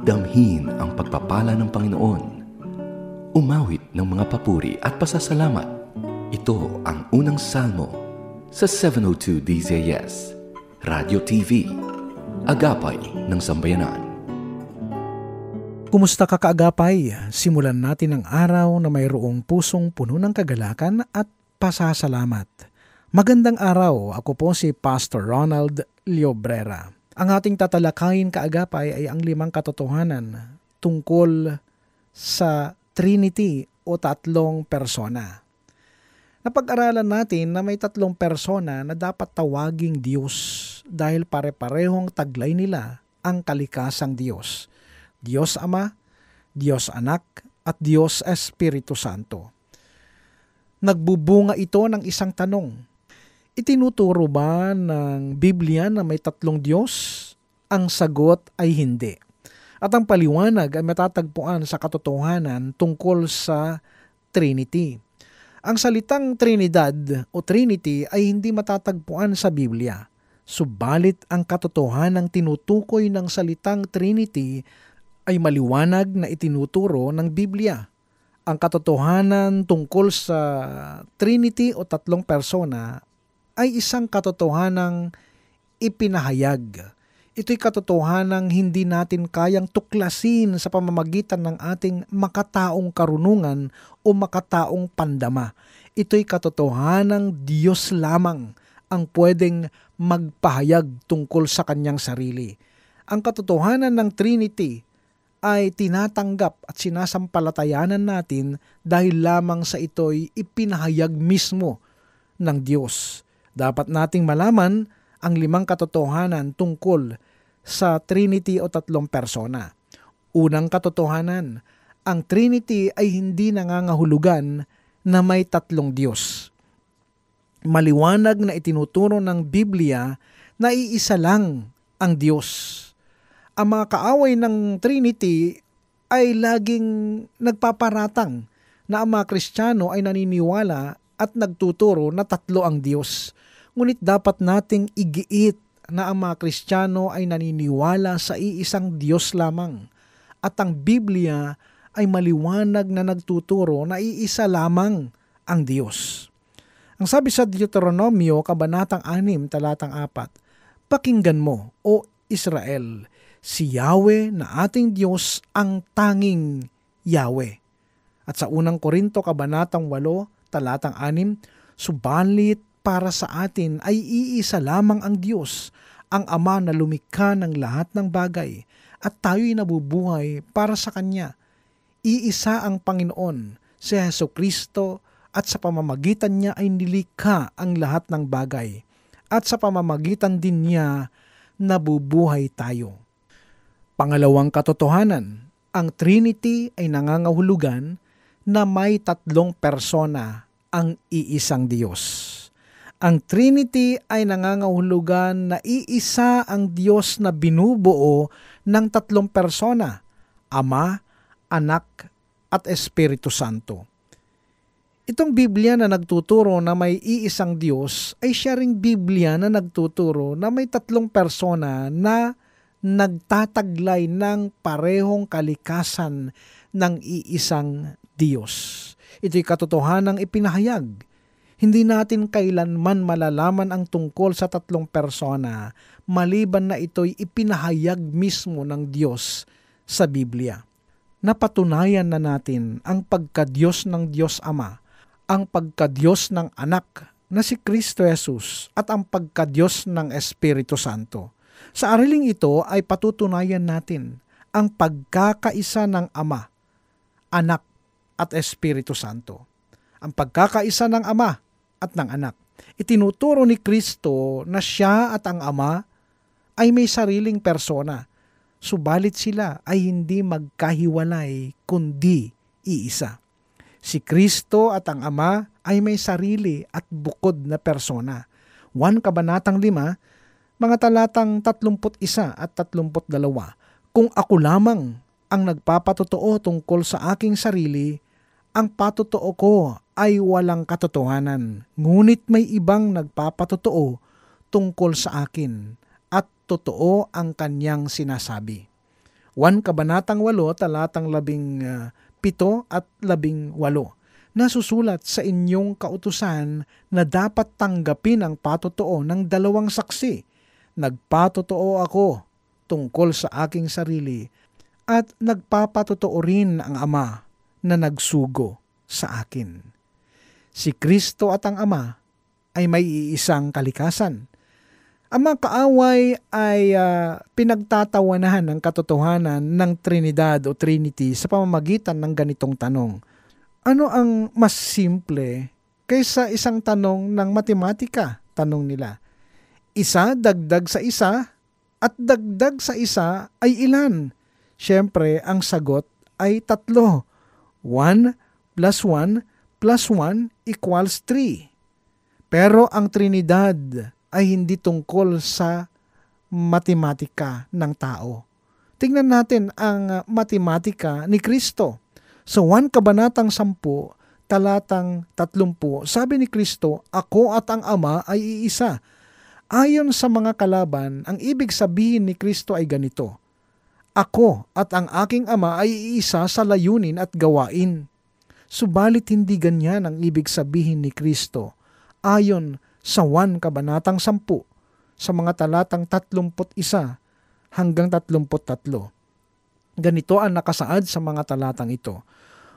Damhin ang pagpapala ng Panginoon. Umawit ng mga papuri at pasasalamat. Ito ang unang salmo sa 702 DZS, Radio TV, Agapay ng Sambayanan. Kumusta ka kaagapay? Simulan natin ang araw na mayroong pusong puno ng kagalakan at pasasalamat. Magandang araw, ako po si Pastor Ronald Llobrera. Ang ating tatalakayin kaagapay ay ang 5 katotohanan tungkol sa Trinity o tatlong persona. Napag-aralan natin na may tatlong persona na dapat tawaging Diyos dahil pare-parehong taglay nila ang kalikasang Diyos. Diyos Ama, Diyos Anak, at Diyos Espiritu Santo. Nagbubunga ito ng isang tanong. Itinuturo ba ng Biblia na may tatlong Diyos? Ang sagot ay hindi. At ang paliwanag ay matatagpuan sa katotohanan tungkol sa Trinity. Ang salitang Trinidad o Trinity ay hindi matatagpuan sa Biblia. Subalit ang katotohanang tinutukoy ng salitang Trinity ay maliwanag na itinuturo ng Biblia. Ang katotohanan tungkol sa Trinity o tatlong persona ay isang katotohanang ipinahayag. Ito'y katotohanang hindi natin kayang tuklasin sa pamamagitan ng ating makataong karunungan o makataong pandama. Ito'y katotohanang Diyos lamang ang pwedeng magpahayag tungkol sa kanyang sarili. Ang katotohanan ng Trinity ay tinatanggap at sinasampalatayanan natin dahil lamang sa ito'y ipinahayag mismo ng Diyos. Dapat nating malaman ang 5 katotohanan tungkol sa Trinity o tatlong persona. Unang katotohanan, ang Trinity ay hindi nangangahulugan na may tatlong Diyos. Maliwanag na itinuturo ng Biblia na iisa lang ang Diyos. Ang mga kaaway ng Trinity ay laging nagpaparatang na ang mga Kristiyano ay naniniwala at nagtuturo na tatlo ang Diyos. Ngunit dapat nating igiit na ang mga Kristiyano ay naniniwala sa iisang Diyos lamang. At ang Biblia ay maliwanag na nagtuturo na iisa lamang ang Diyos. Ang sabi sa Deuteronomio, Kabanatang 6, Talatang 4, "Pakinggan mo, O Israel, si Yahweh na ating Diyos ang tanging Yahweh." At sa unang Korinto, Kabanatang 8, Talatang 6, "Subalit para sa atin ay iisa lamang ang Diyos, ang Ama na lumikha ng lahat ng bagay, at tayo'y nabubuhay para sa Kanya. Iisa ang Panginoon, si Jesucristo, at sa pamamagitan niya ay nilikha ang lahat ng bagay, at sa pamamagitan din niya nabubuhay tayo." Pangalawang katotohanan, ang Trinity ay nangangahulugan na may tatlong persona ang iisang Diyos. Ang Trinity ay nangangahulugan na iisa ang Diyos na binubuo ng tatlong persona, Ama, Anak, at Espiritu Santo. Itong Biblia na nagtuturo na may iisang Diyos ay siya ring Biblia na nagtuturo na may tatlong persona na nagtataglay ng parehong kalikasan ng iisang Diyos. Ito'y katotohanang ipinahayag. Hindi natin kailanman malalaman ang tungkol sa tatlong persona maliban na ito'y ipinahayag mismo ng Diyos sa Biblia. Napatunayan na natin ang pagkadiyos ng Diyos Ama, ang pagkadiyos ng Anak na si Kristo Jesus, at ang pagkadiyos ng Espiritu Santo. Sa araling ito ay patutunayan natin ang pagkakaisa ng Ama, Anak, at Espiritu Santo. Ang pagkakaisa ng Ama at ng Anak. Itinuturo ni Kristo na siya at ang Ama ay may sariling persona, subalit sila ay hindi magkahiwalay kundi iisa. Si Kristo at ang Ama ay may sarili at bukod na persona. 1 Kabanatang 5, mga talatang 31 at 32. "Kung ako lamang ang nagpapatotoo tungkol sa aking sarili, ang patotoo ko ay walang katotohanan. Ngunit may ibang nagpapatotoo tungkol sa akin, at totoo ang kanyang sinasabi. 1 Kabanatang 8, talatang 17 at 18. Nasusulat sa inyong kautusan na dapat tanggapin ang patotoo ng dalawang saksi. Nagpatotoo ako tungkol sa aking sarili at nagpapatotoo rin ang Ama na nagsugo sa akin. Si Kristo at ang Ama ay may iisang kalikasan. Ang mga kaaway ay pinagtatawanan ng katotohanan ng Trinidad o Trinity sa pamamagitan ng ganitong tanong. Ano ang mas simple kaysa isang tanong ng matematika? Tanong nila. Isa dagdag sa isa at dagdag sa isa ay ilan? Siyempre, ang sagot ay 3. 1 plus 1 plus 1 equals 3. Pero ang Trinidad ay hindi tungkol sa matematika ng tao. Tingnan natin ang matematika ni Kristo. Sa 1 Kabanatang 10, talatang 30, sabi ni Kristo, ako at ang Ama ay iisa. Ayon sa mga kalaban, ang ibig sabihin ni Kristo ay ganito. Ako at ang aking Ama ay iisa sa layunin at gawain. Subalit hindi ganyan ang ibig sabihin ni Kristo. Ayon sa 1 Kabanatang 10, sa mga talatang 31 hanggang 33. Ganito ang nakasaad sa mga talatang ito.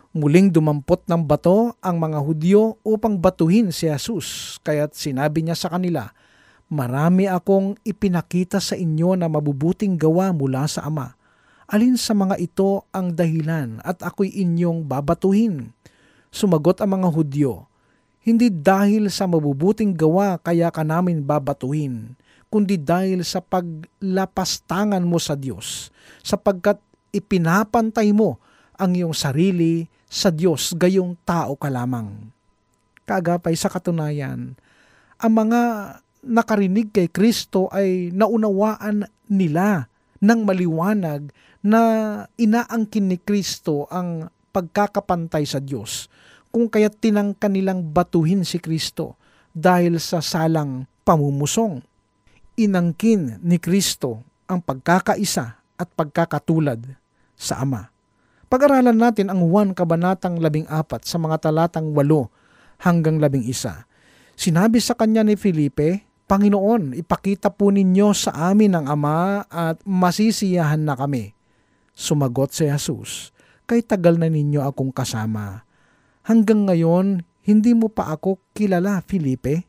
Muling dumampot ng bato ang mga Hudyo upang batuhin si Jesus, kaya't sinabi niya sa kanila, marami akong ipinakita sa inyo na mabubuting gawa mula sa Ama. Alin sa mga ito ang dahilan at ako'y inyong babatuhin? Sumagot ang mga Hudyo, hindi dahil sa mabubuting gawa kaya ka namin babatuhin, kundi dahil sa paglapastangan mo sa Diyos, sapagkat ipinapantay mo ang iyong sarili sa Diyos gayong tao ka lamang. Kaagapay sa katunayan, ang mga nakarinig kay Kristo ay naunawaan nila ng maliwanag na inaangkin ni Kristo ang pagkakapantay sa Diyos, kung kaya't tinangka nilang batuhin si Kristo dahil sa salang pamumusong. Inangkin ni Kristo ang pagkakaisa at pagkakatulad sa Ama. Pag-aralan natin ang 1 Kabanatang 14 sa mga talatang 8 hanggang 11. Sinabi sa kanya ni Felipe, Panginoon, ipakita po ninyo sa amin ang Ama at masisiyahan na kami. Sumagot si Jesus, kay tagal na ninyo akong kasama. Hanggang ngayon, hindi mo pa ako kilala, Felipe?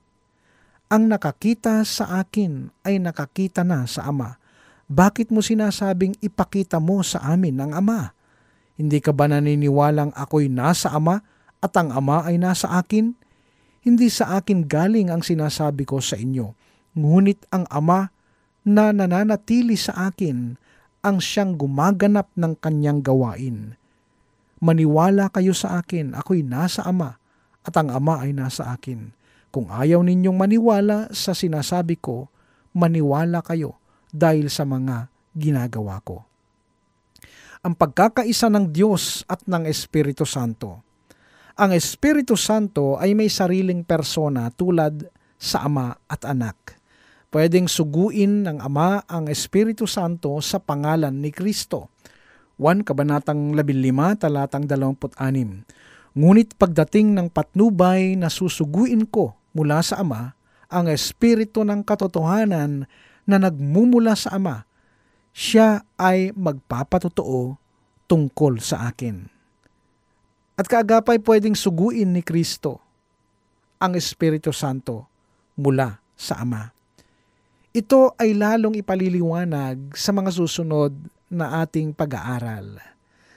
Ang nakakita sa akin ay nakakita na sa Ama. Bakit mo sinasabing ipakita mo sa amin ang Ama? Hindi ka ba naniniwalang ako'y nasa Ama at ang Ama ay nasa akin? Hindi sa akin galing ang sinasabi ko sa inyo, ngunit ang Ama na nananatili sa akin ang siyang gumaganap ng kanyang gawain. Maniwala kayo sa akin, ako'y nasa Ama at ang Ama ay nasa akin. Kung ayaw ninyong maniwala sa sinasabi ko, maniwala kayo dahil sa mga ginagawa ko. Ang pagkakaisa ng Diyos at ng Espiritu Santo. Ang Espiritu Santo ay may sariling persona tulad sa Ama at Anak. Pwedeng suguin ng Ama ang Espiritu Santo sa pangalan ni Kristo. 1 Kabanatang 15, talatang 26. Ngunit pagdating ng patnubay na susuguin ko mula sa Ama, ang Espiritu ng katotohanan na nagmumula sa Ama, siya ay magpapatotoo tungkol sa akin. At kaagapay pwedeng suguin ni Kristo ang Espiritu Santo mula sa Ama. Ito ay lalong ipaliliwanag sa mga susunod na ating pag-aaral.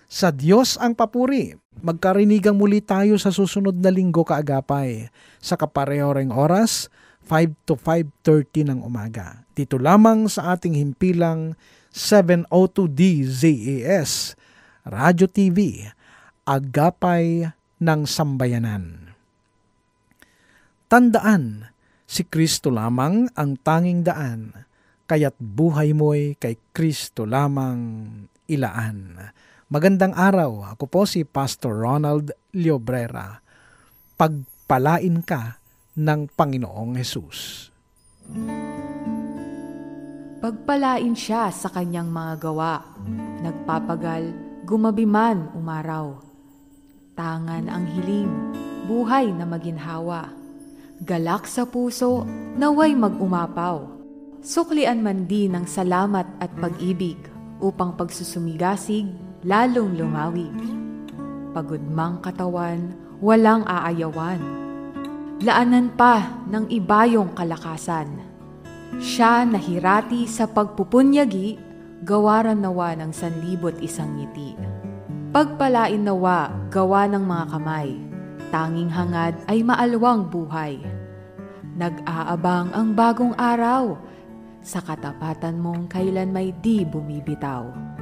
Sa Diyos ang papuri. Magkarinigang muli tayo sa susunod na linggo kaagapay sa kapareho-reng oras, 5 to 5:30 ng umaga. Dito lamang sa ating himpilang 702 DZAS, Radyo TV, Agapay ng Sambayanan. Tandaan, si Kristo lamang ang tanging daan, kaya't buhay mo'y kay Kristo lamang ilaan. Magandang araw, ako po si Pastor Ronald Llobrera. Pagpalain ka ng Panginoong Hesus. Pagpalain siya sa kanyang mga gawa. Nagpapagal, gumabi man umaraw. Tangan ang hiling, buhay na maginhawa. Galak sa puso, naway mag-umapaw. Suklian man din ng salamat at pag-ibig, upang pagsusumigasig, lalong lumawig. Pagudmang katawan, walang aayawan. Laanan pa ng ibayong kalakasan. Siya nahirati sa pagpupunyagi, gawaran nawa ng 1,100 ngiti. Pagpalain nawa, gawa ng mga kamay, tanging hangad ay maalwang buhay. Nag-aabang ang bagong araw, sa katapatan mong kailan may di bumibitaw.